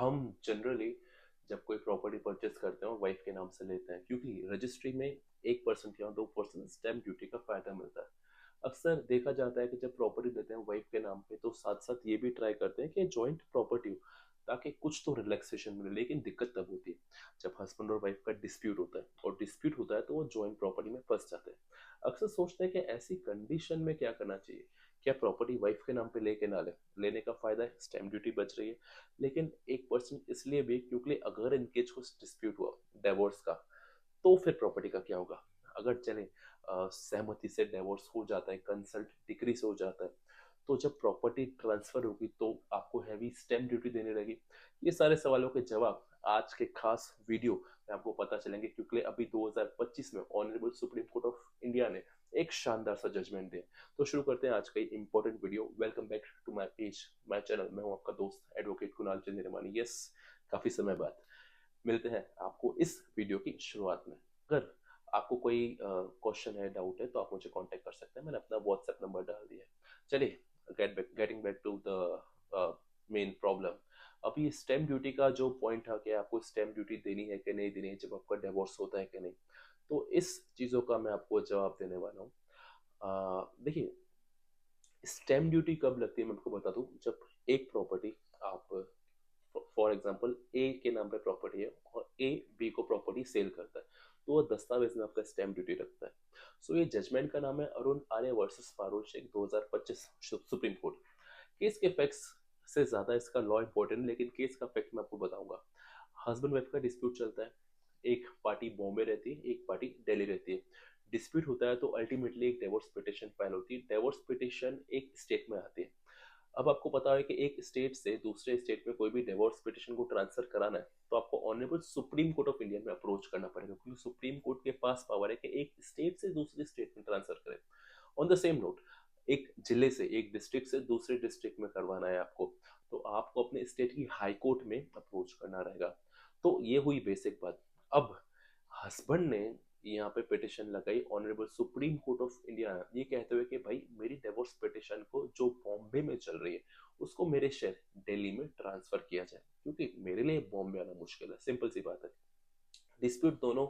हम जनरली जब कोई प्रॉपर्टी परचेस करते हैं वाइफ के नाम से लेते हैं क्योंकि रजिस्ट्री में 1% या 2% स्टैम्प ड्यूटी का फायदा मिलता है। अक्सर देखा जाता है कि जब प्रॉपर्टी लेते हैं वाइफ के नाम पे तो साथ साथ ये भी ट्राई करते हैं कि जॉइंट प्रॉपर्टी हो ताकि कुछ तो रिलैक्सेशन मिले, लेकिन दिक्कत तब होती है जब हस्बैंड और वाइफ का डिस्प्यूट होता है, और डिस्प्यूट होता है तो वो जॉइंट प्रॉपर्टी में फंस जाते हैं। अक्सर सोचते हैं कि ऐसी कंडीशन में क्या करना चाहिए, क्या प्रॉपर्टी वाइफ के नाम पे लेके ना ले, लेने का फायदा है, स्टैम्प ड्यूटी बच रही है, लेकिन 1% इसलिए भी क्योंकि अगर इनकेस कुछ डिस्प्यूट हुआ डिवोर्स का, तो फिर प्रॉपर्टी का क्या होगा। अगर चले सहमति से डिवोर्स हो जाता है, कंसल्ट डिग्री से हो जाता है, तो जब प्रॉपर्टी ट्रांसफर होगी तो आपको हैवी स्टैम्प ड्यूटी देने रहेगी। ये सारे सवालों के जवाब आज के खास वीडियो में आपको पता चलेंगे, क्योंकि अभी 2025 में honourable supreme court of India ने एक शानदार सा जजमेंट दिया। तो शुरू करते हैं आज का important video. Welcome back to my page, my channel. मैं हूं आपका दोस्त एडवोकेट कुणाल चंद्रमानी। यस, काफी समय बाद मिलते हैं आपको इस वीडियो की शुरुआत में। अगर आपको कोई क्वेश्चन है, डाउट है, तो आप मुझे कांटेक्ट कर सकते हैं। मैंने अपना व्हाट्सएप नंबर डाल दिया है। चलिए, getting back to the main problem. अभी स्टैम्प ड्यूटी का जो पॉइंट था कि आपको स्टैम्प ड्यूटी देनी है कि नहीं देनी है जब आपका डिवोर्स होता है कि नहीं, तो इस चीज़ों का मैं आपको जवाब देने वाला हूँ। देखिए, स्टैम्प ड्यूटी कब लगती है मैं आपको बता दूं। जब एक प्रॉपर्टी आप, फॉर एग्जांपल ए के नाम पे प्रॉपर्टी है और ए बी को प्रॉपर्टी सेल करता है, तो वो दस्तावेज में आपका स्टैम्प ड्यूटी रखता है। सो ये जजमेंट का नाम है Arun Arya versus Parul Sheikh 2025 supreme court. Case के फैक्ट्स से ज्यादा इसका लॉ इंपॉर्टेंट, लेकिन केस का फैक्ट मैं आपको बताऊंगा। हस्बैंड वाइफ का डिस्प्यूट चलता है। एक पार्टी बॉम्बे रहती है, एक पार्टी दिल्ली रहती है। डिस्प्यूट होता है तो अल्टीमेटली एक डिवोर्स पिटिशन फाइल होती है। डिवोर्स पिटिशन एक स्टेट में आती है। अब आपको पता है कि एक स्टेट से दूसरे स्टेट में कोई भी डिवोर्स पिटिशन को ट्रांसफर कराना है तो आपको honourable supreme court of India में अप्रोच करना पड़ेगा, क्योंकि सुप्रीम कोर्ट के पास पावर है कि एक स्टेट से दूसरे स्टेट में ट्रांसफर करे। ऑन द सेम नोट, एक जिले से, एक डिस्ट्रिक्ट से दूसरे डिस्ट्रिक्ट में करवाना है आपको, तो आपको अपने स्टेट की हाई कोर्ट में अप्रोच करना रहेगा। तो ये हुई बेसिक बात। अब हस्बैंड ने यहाँ पे पिटिशन लगाई honourable supreme court of India, ये कहते हुए कि भाई मेरी डिवोर्स पिटिशन को जो बॉम्बे में चल रही है उसको मेरे शहर दिल्ली में ट्रांसफर किया जाए, क्योंकि मेरे लिए बॉम्बे आना मुश्किल है। सिंपल सी बात है। डिस्प्यूट दोनों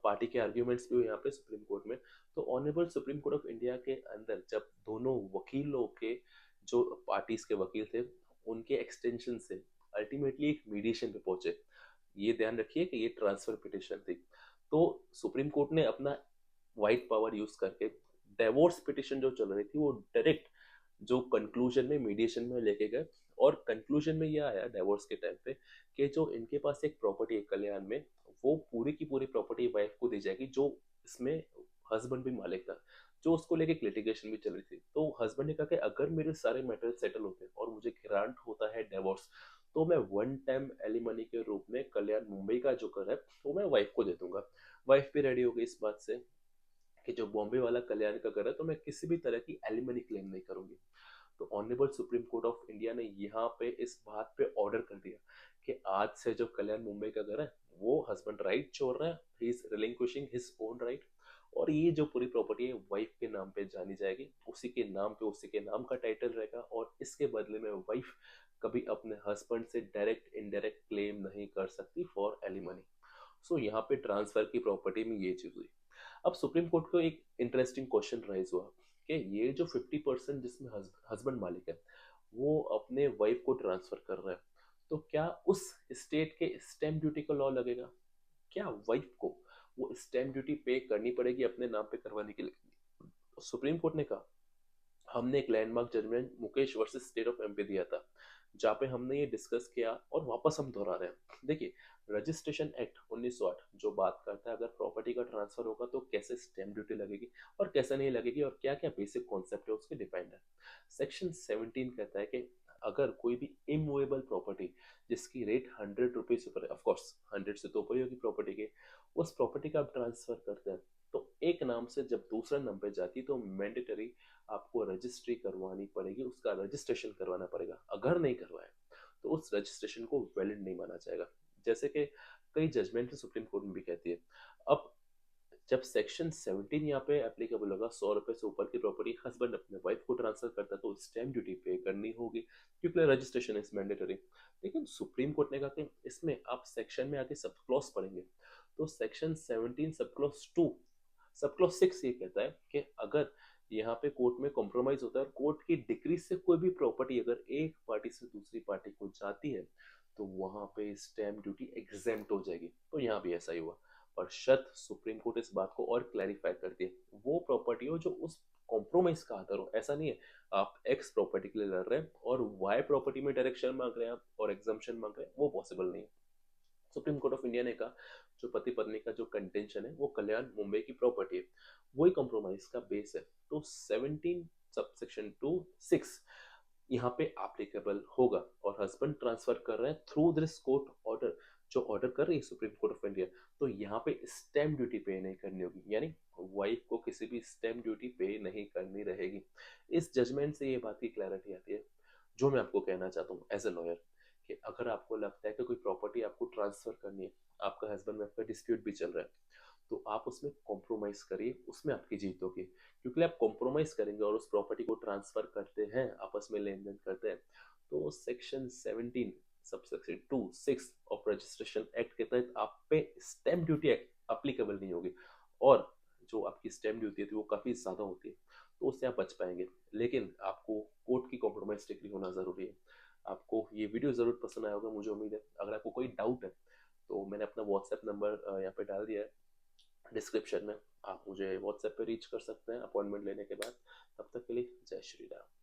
पार्टी के आर्ग्यूमेंट्स भी हुए यहाँ पे सुप्रीम कोर्ट में। तो honourable supreme court of India के अंदर जब दोनों वकीलों के, जो पार्टीज के वकील थे, उनके एक्सटेंशन से अल्टीमेटली एक मीडिएशन पे पहुंचे। ये ध्यान रखिए कि ये ट्रांसफर पिटिशन थी। तो सुप्रीम कोर्ट ने अपना वाइट पावर यूज करके डिवोर्स पिटिशन जो चल रही थी वो डायरेक्ट जो कंक्लूजन में मीडिएशन में लेके गए। और कंक्लूजन में ये आया डिवोर्स के टाइम पे कि जो इनके पास एक प्रॉपर्टी है कल्याण में, वो पूरी की पूरी प्रॉपर्टी वाइफ को दी जाएगी, जो इसमें हस्बैंड भी मालिक था। जो उसको लेके लिटिगेशन भी चल रही थी, तो हस्बैंड ने कहा कि अगर मेरे सारे मैटर सेटल होते हैं और मुझे ग्रांट होता है डिवोर्स, तो मैं वन टाइम एलिमनी के रूप में कल्याण मुंबई का जो कर है वो मैं वाइफ को दे दूंगा। वाइफ भी रेडी हो गई इस बात से कि जो बॉम्बे वाला कल्याण का घर है तो मैं किसी भी तरह की एलिमनी क्लेम नहीं करूंगी। तो honourable supreme court of India ने यहाँ पे इस बात पे ऑर्डर कर दिया कि आज से जो कल्याण मुंबई का घर है वो हस्बैंड राइट छोड़ रहा है, he is रिलिंक्विशिंग his own right, और ये जो पूरी प्रॉपर्टी है वाइफ के नाम पे जानी जाएगी, उसी के नाम पे उसी के नाम का टाइटल रहेगा, और इसके बदले में वाइफ कभी अपने हस्बैंड से डायरेक्ट इनडायरेक्ट क्लेम नहीं कर सकती फॉर एलिमनी। सो यहाँ पे ट्रांसफर की प्रॉपर्टी में ये चीज हुई। अब सुप्रीम कोर्ट को एक इंटरेस्टिंग क्वेश्चन राइज हुआ कि ये जो 50% जिसमें हस्बैंड मालिक है वो अपने वाइफ को ट्रांसफर कर रहा है, तो क्या उस स्टेट के स्टैम्प ड्यूटी का लॉ लगेगा? क्या वाइफ को वो स्टैम्प ड्यूटी पे करनी पड़ेगी अपने नाम पे करवाने के लिए? सुप्रीम कोर्ट ने कहा, हमने एक landmark judgment Mukesh versus state of MP दिया था, जहाँ पे हमने ये डिस्कस किया और वापस हम दोहरा रहे हैं। देखिए, रजिस्ट्रेशन एक्ट 1908 जो बात करता है अगर प्रॉपर्टी का ट्रांसफर होगा तो कैसे स्टैम्प ड्यूटी लगेगी और कैसे नहीं लगेगी, और क्या क्या बेसिक कॉन्सेप्ट है उसके डिफाइंड है। सेक्शन 17 कहता है कि अगर कोई भी इमूवेबल प्रॉपर्टी जिसकी रेट 100 रुपीज ऊपर है, ऑफकोर्स 100 से तो ऊपर ही होगी प्रॉपर्टी के, उस प्रॉपर्टी का आप ट्रांसफर करते हैं तो एक नाम से जब दूसरा नाम पे जाती है तो मैंडेटरी आपको रजिस्ट्री करवानी पड़ेगी, उसका रजिस्ट्रेशन करवाना पड़ेगा। अगर नहीं करवाए तो उस रजिस्ट्रेशन को वैलिड नहीं माना जाएगा, जैसे कि कई जजमेंट सुप्रीम कोर्ट में भी कहती है। अब जब सेक्शन 17 यहाँ पे एप्लीकेबल होगा, 100 रुपए से ऊपर की प्रॉपर्टी हस्बैंड अपने वाइफ को ट्रांसफर करता है तो स्टैम्प ड्यूटी पे करनी होगी, क्योंकि रजिस्ट्रेशन इज मैंडेटरी। लेकिन सुप्रीम कोर्ट ने कहा कि इसमें आप सेक्शन में आके सब क्लॉज पढ़ेंगे, तो section 17 sub clause 2, sub clause 6 ये कहता है कि अगर यहाँ पे कोर्ट में कॉम्प्रोमाइज होता है और कोर्ट की डिक्री से कोई भी प्रॉपर्टी अगर एक पार्टी से दूसरी पार्टी को जाती है, तो वहां पे स्टैम्प ड्यूटी एग्जेम्प्ट हो जाएगी। तो यहाँ भी ऐसा ही हुआ, पर शर्त सुप्रीम कोर्ट इस बात को और क्लैरिफाई करती है, वो प्रॉपर्टी हो जो उस कॉम्प्रोमाइज का आधार हो। ऐसा नहीं है आप एक्स प्रॉपर्टी के लिए लड़ रहे हैं और वाई प्रॉपर्टी में डायरेक्शन मांग रहे हैं आप और एग्जाम्पशन मांग रहे हैं, वो पॉसिबल नहीं है। सुप्रीम कोर्ट ऑफ इंडिया ने कहा जो पति पत्नी का जो कंटेंशन है वो कल्याण मुंबई की प्रॉपर्टी है, वही कॉम्प्रोमाइज का बेस है। तो 17 सबसेक्शन 2(6) यहाँ पे एप्लीकेबल होगा, और हस्बैंड ट्रांसफर कर रहे हैं थ्रू दिस कोर्ट ऑर्डर, जो ऑर्डर कर रही है सुप्रीम कोर्ट ऑफ इंडिया, तो यहाँ पे स्टैम्प ड्यूटी पे नहीं करनी होगी, यानी वाइफ को किसी भी स्टैम्प ड्यूटी पे नहीं करनी रहेगी। इस जजमेंट से ये बात की क्लैरिटी आती है, जो मैं आपको कहना चाहता हूँ एज ए लॉयर, कि अगर आपको लगता है कि कोई प्रॉपर्टी आपको ट्रांसफर करनी है, आपका हस्बैंड वाइफ का डिस्प्यूट भी चल रहा है, तो आप उसमें कॉम्प्रोमाइज करिए, उसमें आपकी जीत होगी। क्योंकि आप कॉम्प्रोमाइज करेंगे और उस प्रॉपर्टी को ट्रांसफर करते हैं, आपस में लेन देन करते हैं, तो section 17 subsection 2(6) of registration act के तहत आप पे स्टैम्प ड्यूटी अप्लीकेबल नहीं होगी, और जो आपकी स्टैम्प ड्यूटी थी वो काफी ज्यादा होती है, तो उससे आप बच पाएंगे। लेकिन आपको कोर्ट की कॉम्प्रोमाइज डिग्री होना जरूरी है। आपको ये वीडियो जरूर पसंद आया होगा, मुझे उम्मीद है। अगर आपको कोई डाउट है तो मैंने अपना व्हाट्सएप नंबर यहाँ पे डाल दिया है डिस्क्रिप्शन में, आप मुझे व्हाट्सएप पे रीच कर सकते हैं अपॉइंटमेंट लेने के बाद। तब तक के लिए जय श्री राम।